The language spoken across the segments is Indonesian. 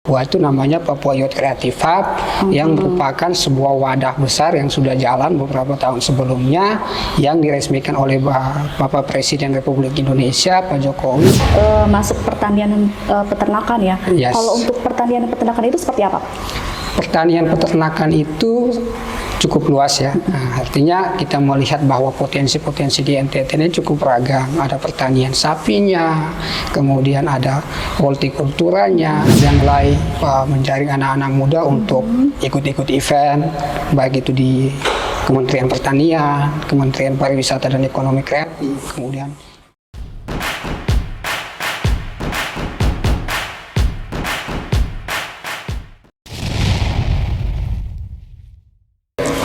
Papua itu namanya Papua Youth Creative Hub yang merupakan sebuah wadah besar yang sudah jalan beberapa tahun sebelumnya yang diresmikan oleh Bapak Presiden Republik Indonesia Pak Jokowi. Masuk pertanian peternakan ya. Yes. Kalau untuk pertanian peternakan itu seperti apa? Pertanian peternakan itu cukup luas ya. Nah, artinya kita melihat bahwa potensi-potensi di NTT ini cukup beragam. Ada pertanian sapinya, kemudian ada hortikulturanya, dan mulai menjaring anak-anak muda untuk ikut-ikut event, baik itu di Kementerian Pertanian, Kementerian Pariwisata dan Ekonomi Kreatif, kemudian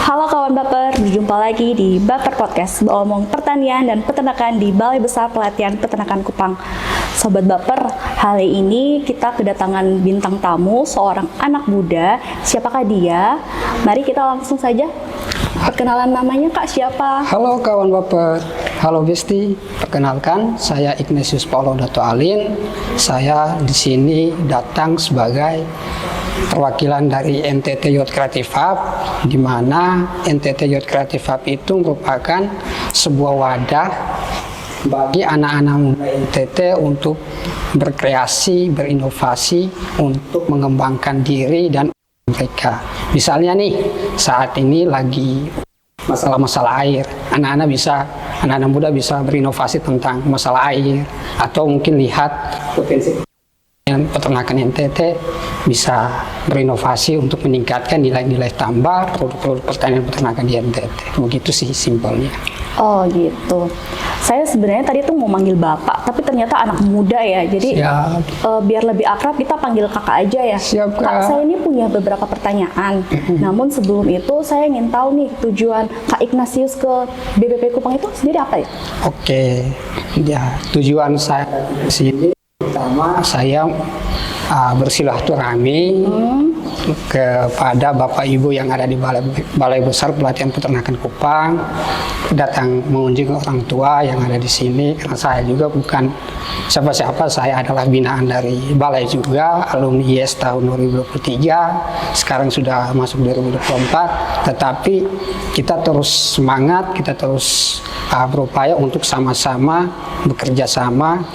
Halo kawan Baper, berjumpa lagi di Baper Podcast, ngomong pertanian dan peternakan di Balai Besar Pelatihan Peternakan Kupang. Sobat Baper, hari ini kita kedatangan bintang tamu, seorang anak muda. Siapakah dia? Mari kita langsung saja perkenalan namanya. Kak, siapa? Halo kawan Baper, halo Besti. Perkenalkan, saya Ignatius Paulo Dato Alin. Saya di sini datang sebagai perwakilan dari NTT Youth Creative Hub, di mana NTT Youth Creative Hub itu merupakan sebuah wadah bagi anak-anak muda NTT untuk berkreasi, berinovasi, untuk mengembangkan diri dan mereka. Misalnya nih, saat ini lagi masalah-masalah air, anak-anak muda bisa berinovasi tentang masalah air, atau mungkin lihat potensi peternakan NTT bisa berinovasi untuk meningkatkan nilai-nilai tambah produk-produk pertanian peternakan di NTT. Begitu sih simpelnya. Oh gitu. Saya sebenarnya tadi tuh mau manggil Bapak, tapi ternyata anak muda ya. Jadi biar lebih akrab kita panggil Kakak aja ya. Siap, Kak. Kak, saya ini punya beberapa pertanyaan. Namun sebelum itu saya ingin tahu nih tujuan Kak Ignatius ke BBP Kupang itu sendiri apa ya? Oke. Ya, tujuan saya di sini pertama saya bersilaturahmi kepada Bapak Ibu yang ada di Balai Besar Pelatihan Peternakan Kupang, datang mengunjungi orang tua yang ada di sini, karena saya juga bukan siapa-siapa, saya adalah binaan dari Balai juga, alumni IES tahun 2023, sekarang sudah masuk 2024, tetapi kita terus semangat, kita terus berupaya untuk sama-sama bekerja sama,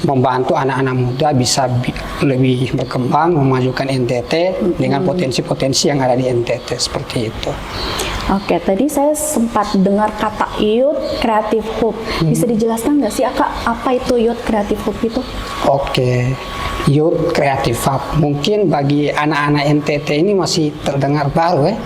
membantu anak-anak muda bisa lebih berkembang, memajukan NTT dengan potensi-potensi yang ada di NTT, seperti itu. Oke, tadi saya sempat dengar kata Youth Creative Hub. Bisa dijelaskan nggak sih, Kak, apa itu Youth Creative Hub itu? Oke, Youth Creative Hub mungkin bagi anak-anak NTT ini masih terdengar baru ya.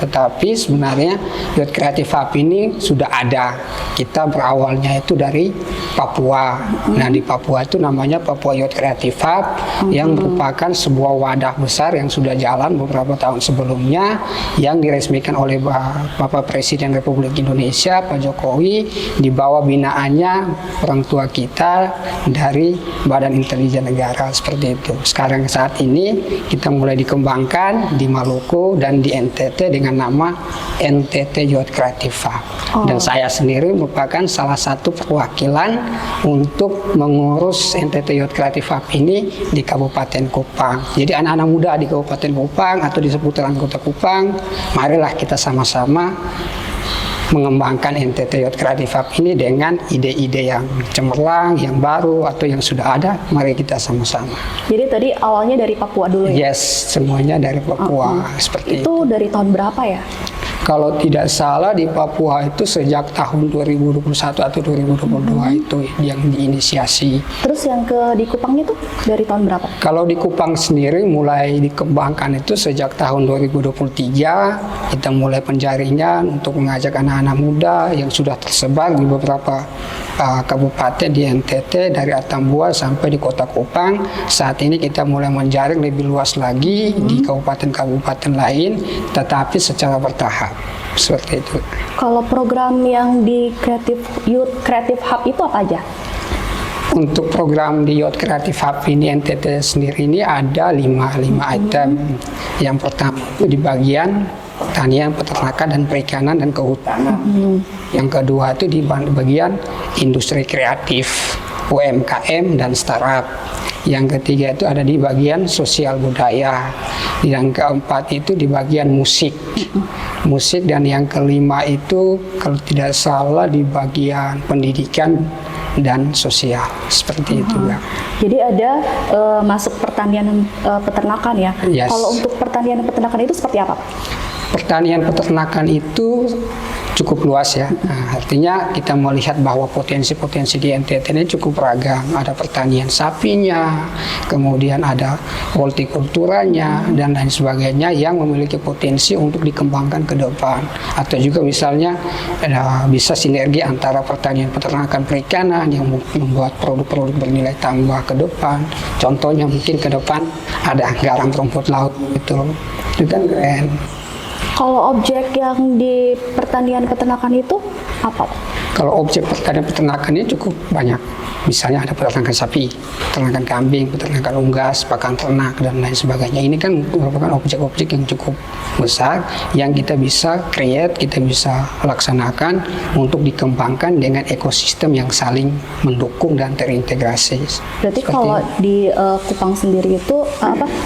Tetapi sebenarnya Youth Creative Hub ini sudah ada. Kita berawalnya itu dari Papua. Nah, di Papua itu namanya Papua Youth Creative Hub yang merupakan sebuah wadah besar yang sudah jalan beberapa tahun sebelumnya yang diresmikan oleh Bapak Presiden Republik Indonesia Pak Jokowi, di bawah binaannya orang tua kita dari Badan Intelijen Negara, seperti itu. Sekarang saat ini kita mulai dikembangkan di Maluku dan di NTT dengan nama NTT Youth Creative Hub. Dan saya sendiri merupakan salah satu perwakilan untuk mengurus NTT Youth Creative Hub ini di Kabupaten Kupang. Jadi anak-anak muda di Kabupaten Kupang atau di seputaran Kota Kupang, marilah kita sama-sama mengembangkan NTT Youth Creative Hub ini dengan ide-ide yang cemerlang, yang baru, atau yang sudah ada. Mari kita sama-sama. Jadi tadi awalnya dari Papua dulu ya? Yes, semuanya dari Papua. Seperti itu. Dari tahun berapa ya? Kalau tidak salah di Papua itu sejak tahun 2021 atau 2022 itu yang diinisiasi. Terus yang di Kupang itu dari tahun berapa? Kalau di Kupang sendiri mulai dikembangkan itu sejak tahun 2023. Kita mulai penjaringan untuk mengajak anak-anak muda yang sudah tersebar di beberapa kabupaten di NTT, dari Atambua sampai di Kota Kupang. Saat ini kita mulai menjaring lebih luas lagi di kabupaten-kabupaten lain, tetapi secara bertahap. Seperti itu. Kalau program yang di Youth Creative Hub itu apa aja? Untuk program di Youth Creative Hub ini NTT sendiri ini ada 5 item. Yang pertama itu di bagian pertanian, peternakan, dan perikanan dan kehutanan. Yang kedua itu di bagian industri kreatif, UMKM dan startup. Yang ketiga itu ada di bagian sosial budaya. Yang keempat itu di bagian musik. Musik, dan yang kelima itu kalau tidak salah di bagian pendidikan dan sosial, seperti itu ya. Jadi ada masuk pertanian peternakan ya. Yes. Kalau untuk pertanian peternakan itu seperti apa? Pertanian peternakan itu cukup luas ya. Nah, artinya kita melihat bahwa potensi-potensi di NTT ini cukup beragam. Ada pertanian sapinya, kemudian ada hortikulturanya dan lain sebagainya yang memiliki potensi untuk dikembangkan ke depan. Atau juga misalnya bisa sinergi antara pertanian peternakan perikanan yang membuat produk-produk bernilai tambah ke depan. Contohnya mungkin ke depan ada garam rumput laut gitu. Itu kan keren. Kalau objek yang di pertanian peternakan itu apa? Kalau objek pertanian peternakan ini cukup banyak. Misalnya ada peternakan sapi, peternakan kambing, peternakan unggas, pakan ternak, dan lain sebagainya. Ini kan merupakan objek-objek yang cukup besar yang kita bisa create, kita bisa laksanakan untuk dikembangkan dengan ekosistem yang saling mendukung dan terintegrasi. Berarti kalau di Kupang sendiri itu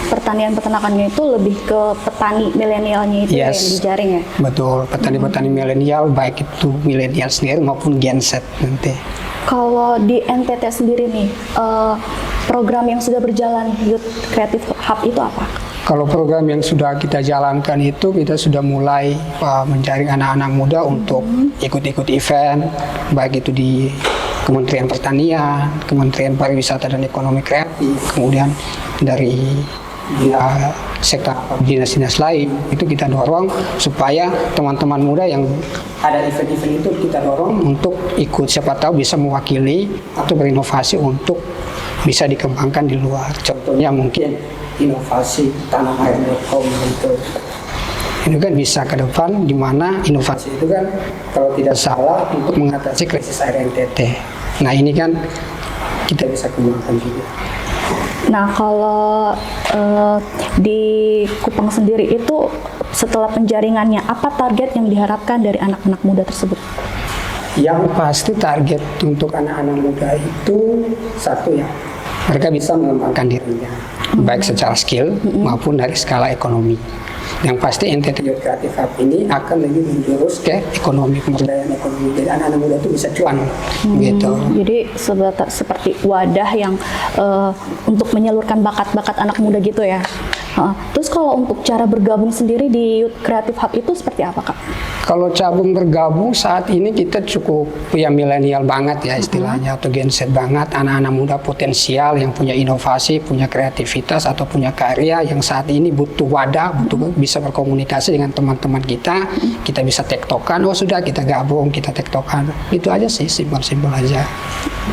pertanian peternakannya itu lebih ke petani milenialnya itu yang dijaring ya? Betul, petani-petani milenial, baik itu milenial sendiri maupun Gen Z nanti. Kalau di NTT sendiri nih, program yang sudah berjalan Youth Creative Hub itu apa? Kalau program yang sudah kita jalankan itu, kita sudah mulai menjaring anak-anak muda untuk ikut-ikut event, baik itu di Kementerian Pertanian, Kementerian Pariwisata dan Ekonomi Kreatif, kemudian dari sektor dinas-dinas lain. Itu kita dorong supaya teman-teman muda yang ada event-event itu kita dorong untuk ikut, siapa tahu bisa mewakili atau berinovasi untuk bisa dikembangkan di luar. Contohnya mungkin inovasi tanam air.com itu. Ini kan bisa ke depan, di mana inovasi itu kan kalau tidak salah untuk mengatasi krisis air NTT. Nah ini kan kita bisa kembangkan juga. Nah kalau di Kupang sendiri itu setelah penjaringannya, apa target yang diharapkan dari anak-anak muda tersebut? Yang pasti target untuk anak-anak muda itu satu ya, mereka bisa mengembangkan dirinya, baik secara skill maupun dari skala ekonomi. Yang pasti NTT Youth Creative Hub ini akan lebih menjurus ke ekonomi, pemberdayaan ekonomi. Jadi anak-anak muda itu bisa cuan, gitu. Jadi seperti wadah yang untuk menyalurkan bakat-bakat anak muda gitu ya. Terus kalau untuk cara bergabung sendiri di Youth Creative Hub itu seperti apa, Kak? Kalau cabang bergabung saat ini kita cukup ya milenial banget ya istilahnya, atau Gen Z banget, anak-anak muda potensial yang punya inovasi, punya kreativitas atau punya karya yang saat ini butuh wadah, butuh bisa berkomunikasi dengan teman-teman kita bisa tektokan, oh sudah kita gabung, kita tektokan. Itu aja sih, simpel-simpel aja.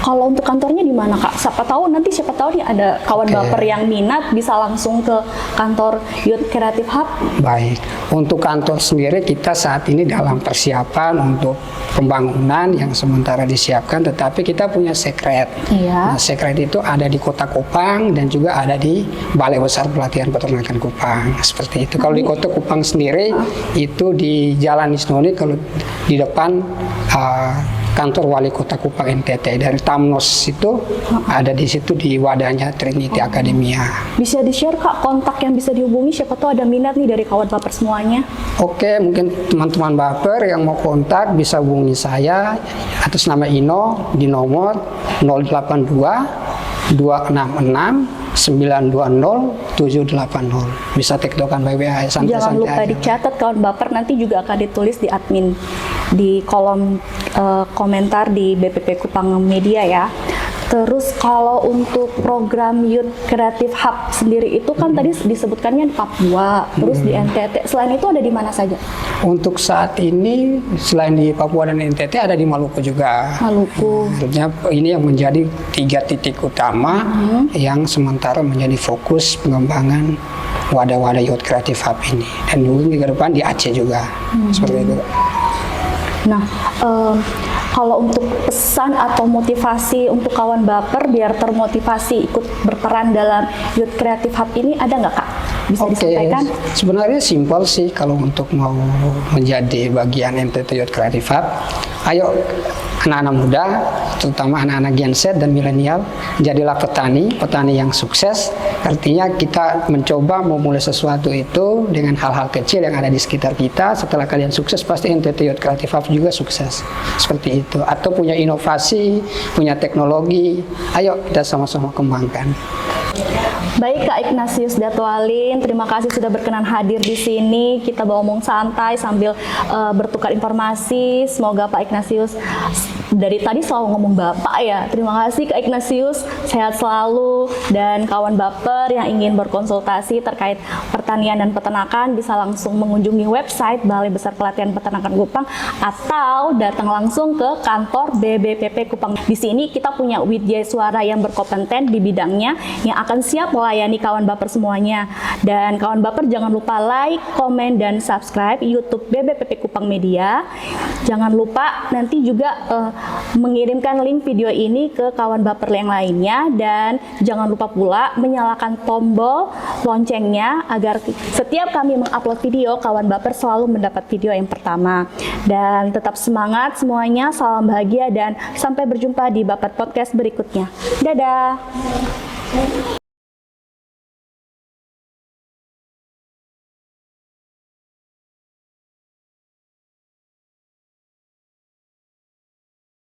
Kalau untuk kantornya di mana, Kak? Siapa tahu nih ada kawan baper yang minat bisa langsung ke kantor Youth Creative Hub. Baik, untuk kantor sendiri kita saat ini dalam persiapan untuk pembangunan yang sementara disiapkan, tetapi kita punya sekret. Iya. Nah, sekret itu ada di Kota Kupang dan juga ada di Balai Besar Pelatihan Peternakan Kupang. Seperti itu. Kalau di Kota Kupang sendiri itu di Jalan Isnoni, kalau di depan kantor Wali Kota Kupang NTT, dari Tamnos itu ada di situ di wadahnya Trinity Academia. Bisa di-share, Kak, kontak yang bisa dihubungi, siapa tahu ada minat nih dari kawan baper semuanya. Oke, mungkin teman-teman baper yang mau kontak bisa hubungi saya atas nama Ino di nomor 082 266 920 780. Bisa tektokan by WA, santai-santai. Jangan lupa dicatat kawan baper, nanti juga akan ditulis di admin di kolom komentar di BPP Kupang Media ya. Terus kalau untuk program Youth Creative Hub sendiri itu kan tadi disebutkannya di Papua, terus di NTT. Selain itu ada di mana saja? Untuk saat ini selain di Papua dan NTT ada di Maluku juga. Maluku. Tentunya ini yang menjadi 3 titik utama yang sementara menjadi fokus pengembangan wadah-wadah Youth Creative Hub ini. Dan mungkin ke depan di Aceh juga. Seperti itu. Nah, kalau untuk pesan atau motivasi untuk kawan baper biar termotivasi ikut berperan dalam Youth Creative Hub ini ada nggak, Kak? bisa Oke, disampaikan? sebenarnya simpel sih kalau untuk mau menjadi bagian NTT Youth Creative Hub. Ayo anak-anak muda, terutama anak-anak Gen Z dan milenial, jadilah petani yang sukses. Artinya kita mencoba memulai sesuatu itu dengan hal-hal kecil yang ada di sekitar kita. Setelah kalian sukses, pasti NTT Youth Creative Hub juga sukses. Seperti itu. Atau punya inovasi, punya teknologi, ayo kita sama-sama kembangkan. Baik Kak Ignatius Datualin, terima kasih sudah berkenan hadir di sini. Kita ngomong santai sambil bertukar informasi. Semoga Pak Ignatius dari tadi selalu ngomong Bapak ya. Terima kasih Kak Ignatius, sehat selalu, dan kawan baper yang ingin berkonsultasi terkait pertanian dan peternakan bisa langsung mengunjungi website Balai Besar Pelatihan Peternakan Kupang atau datang langsung ke kantor BBPP Kupang. Di sini kita punya Widya Suara yang berkompeten di bidangnya yang akan siap melayani kawan baper semuanya. Dan kawan baper jangan lupa like, komen, dan subscribe YouTube BBPP Kupang Media. Jangan lupa nanti juga mengirimkan link video ini ke kawan baper yang lainnya, dan jangan lupa pula menyalakan tombol loncengnya agar setiap kami mengupload video, kawan baper selalu mendapat video yang pertama. Dan tetap semangat semuanya, salam bahagia, dan sampai berjumpa di Baper Podcast berikutnya. Dadah!